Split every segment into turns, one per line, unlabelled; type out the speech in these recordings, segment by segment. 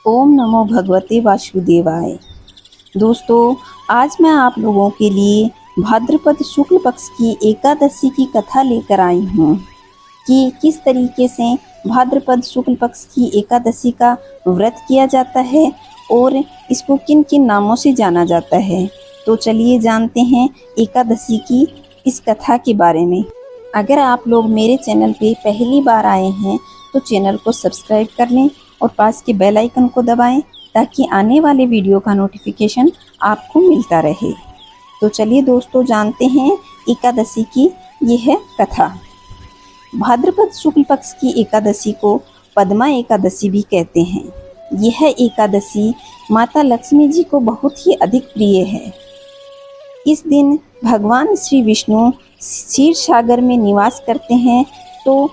ओम नमो भगवते वासुदेवाय। दोस्तों, आज मैं आप लोगों के लिए भाद्रपद शुक्ल पक्ष की एकादशी की कथा लेकर आई हूँ कि किस तरीके से भाद्रपद शुक्ल पक्ष की एकादशी का व्रत किया जाता है और इसको किन किन नामों से जाना जाता है। तो चलिए जानते हैं एकादशी की इस कथा के बारे में। अगर आप लोग मेरे चैनल पे पहली बार आए हैं तो चैनल को सब्सक्राइब कर लें और पास के बेल आइकन को दबाएं ताकि आने वाले वीडियो का नोटिफिकेशन आपको मिलता रहे। तो चलिए दोस्तों जानते हैं एकादशी की यह कथा। भाद्रपद शुक्ल पक्ष की एकादशी को पद्मा एकादशी भी कहते हैं। यह एकादशी माता लक्ष्मी जी को बहुत ही अधिक प्रिय है। इस दिन भगवान श्री विष्णु क्षीर सागर में निवास करते हैं, तो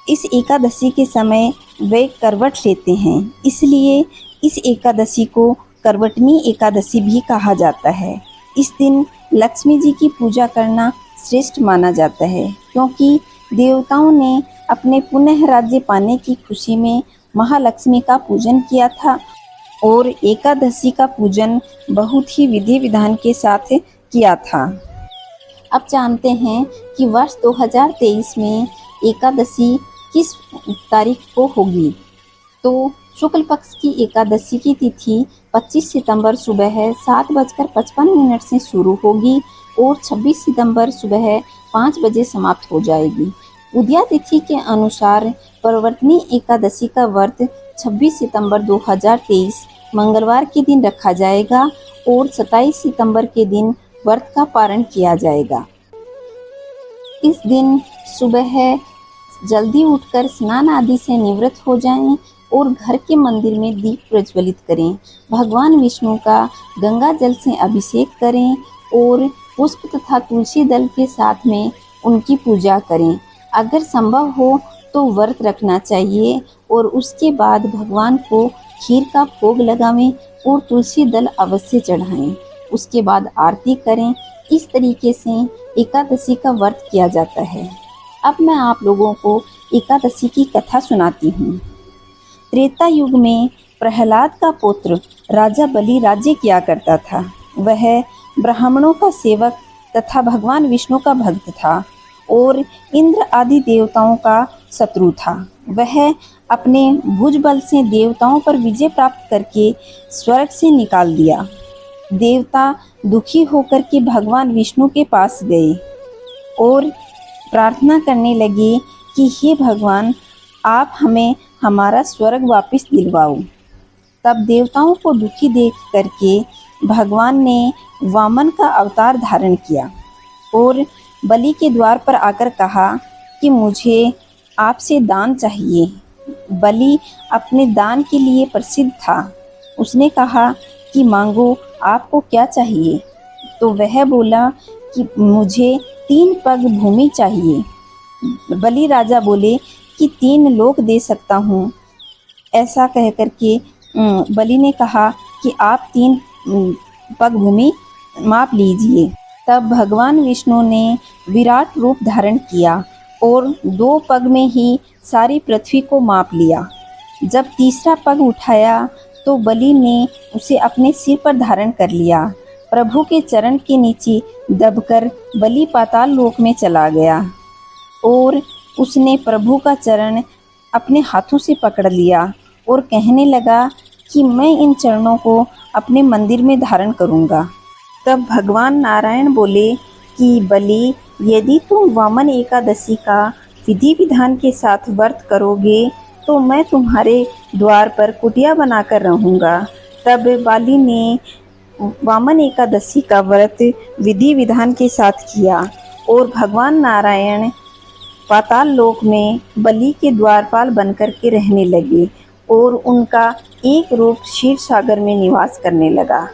इस एकादशी के समय वे करवट लेते हैं, इसलिए इस एकादशी को करवटनी एकादशी भी कहा जाता है। इस दिन लक्ष्मी जी की पूजा करना श्रेष्ठ माना जाता है, क्योंकि देवताओं ने अपने पुनः राज्य पाने की खुशी में महालक्ष्मी का पूजन किया था और एकादशी का पूजन बहुत ही विधि विधान के साथ किया था। अब जानते हैं कि वर्ष 2023 में एकादशी किस तारीख को होगी। तो शुक्ल पक्ष की एकादशी की तिथि 25 सितंबर सुबह 7:55 से शुरू होगी और 26 सितंबर सुबह 5 बजे समाप्त हो जाएगी। उदया तिथि के अनुसार परिवर्तनी एकादशी का व्रत 26 सितंबर 2023 मंगलवार के दिन रखा जाएगा और 27 सितंबर के दिन व्रत का पारण किया जाएगा। इस दिन सुबह जल्दी उठकर स्नान आदि से निवृत्त हो जाएं और घर के मंदिर में दीप प्रज्वलित करें। भगवान विष्णु का गंगा जल से अभिषेक करें और पुष्प तथा तुलसी दल के साथ में उनकी पूजा करें। अगर संभव हो तो व्रत रखना चाहिए और उसके बाद भगवान को खीर का भोग लगावें और तुलसी दल अवश्य चढ़ाएं। उसके बाद आरती करें। इस तरीके से एकादशी का व्रत किया जाता है। अब मैं आप लोगों को एकादशी की कथा सुनाती हूँ। त्रेता युग में प्रहलाद का पुत्र राजा बलि राज्य किया करता था। वह ब्राह्मणों का सेवक तथा भगवान विष्णु का भक्त था और इंद्र आदि देवताओं का शत्रु था। वह अपने भुज बल से देवताओं पर विजय प्राप्त करके स्वर्ग से निकाल दिया। देवता दुखी होकर के भगवान विष्णु के पास गए और प्रार्थना करने लगे कि हे भगवान, आप हमें हमारा स्वर्ग वापस दिलवाओ। तब देवताओं को दुखी देख करके भगवान ने वामन का अवतार धारण किया और बलि के द्वार पर आकर कहा कि मुझे आपसे दान चाहिए। बलि अपने दान के लिए प्रसिद्ध था। उसने कहा कि मांगो, आपको क्या चाहिए। तो वह बोला कि मुझे 3 पग भूमि चाहिए। बलि राजा बोले कि 3 लोक दे सकता हूँ। ऐसा कह करके बलि ने कहा कि आप 3 पग भूमि माप लीजिए। तब भगवान विष्णु ने विराट रूप धारण किया और 2 पग में ही सारी पृथ्वी को माप लिया। जब तीसरा पग उठाया तो बलि ने उसे अपने सिर पर धारण कर लिया। प्रभु के चरण के नीचे दबकर बलि पाताल लोक में चला गया और उसने प्रभु का चरण अपने हाथों से पकड़ लिया और कहने लगा कि मैं इन चरणों को अपने मंदिर में धारण करूंगा। तब भगवान नारायण बोले कि बलि, यदि तुम वामन एकादशी का विधि विधान के साथ व्रत करोगे तो मैं तुम्हारे द्वार पर कुटिया बनाकर रहूँगा। तब बलि ने वामन एकादशी का व्रत विधि विधान के साथ किया और भगवान नारायण पाताल लोक में बलि के द्वारपाल बनकर के रहने लगे और उनका एक रूप क्षीर सागर में निवास करने लगा।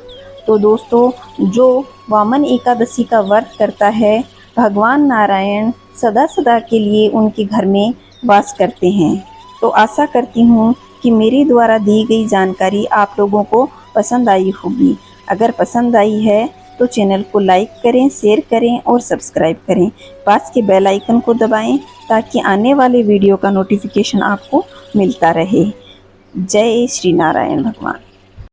तो दोस्तों, जो वामन एकादशी का व्रत करता है, भगवान नारायण सदा सदा के लिए उनके घर में वास करते हैं। तो आशा करती हूँ कि मेरे द्वारा दी गई जानकारी आप लोगों को पसंद आई होगी। अगर पसंद आई है तो चैनल को लाइक करें, शेयर करें और सब्सक्राइब करें। पास के बेल आइकन को दबाएं ताकि आने वाले वीडियो का नोटिफिकेशन आपको मिलता रहे। जय श्री नारायण भगवान।